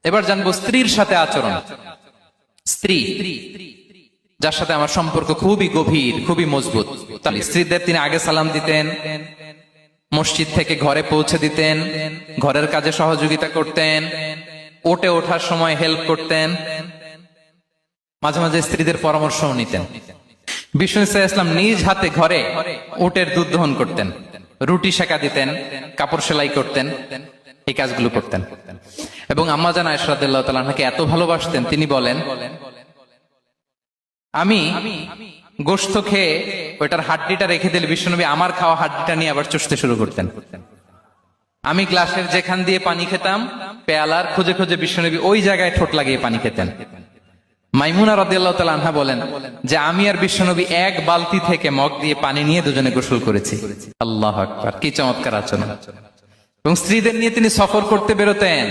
এবার জানবো স্ত্রীর সাথে আচরণ। স্ত্রী যার সাথে আমার সম্পর্ক খুবই গভীর, খুবই মজবুত, তাহলে স্ত্রীদের তিনি আগে সালাম দিতেন, মসজিদ থেকে ঘরে পৌঁছে দিতেন, ঘরের কাজে সহযোগিতা করতেন, ওঠে ওঠার সময় হেল্প করতেন, মাঝে মাঝে স্ত্রীদের পরামর্শও নিতেন। বিষ্ণু ইসলাম নিজ হাতে ঘরে উটের দুধ দহন করতেন, রুটি সেকা দিতেন, কাপড় সেলাই করতেন, এই কাজগুলো করতেন। এবং আম্মা জান আয়েশা রাদিয়াল্লাহু তাআলা আনহাকে এত ভালোবাসতেন, তিনি বলেন, আমি গোশত খেয়ে ওইটার হাড্ডিটা রেখে দিলে বিশ্বনবী আমার খাওয়া হাড্ডিটা নিয়ে আবার চুষতে শুরু করতেন। আমি গ্লাসের যেখান দিয়ে পানি খেতাম, পেয়ালার খুঁজে খুঁজে বিশ্বনবী ওই জায়গায় ঠোঁট লাগিয়ে পানি খেতেন। মাইমুনা রাদিয়াল্লাহু তাআলা আনহা বলেন যে আমি আর বিশ্বনবী এক বালতি থেকে মগ দিয়ে পানি নিয়ে দুজনে গোসল করেছি। আল্লাহু আকবার, কি চমৎকার আচরণ। এবং স্ত্রীদের নিয়ে তিনি সফর করতে বেরোতেন।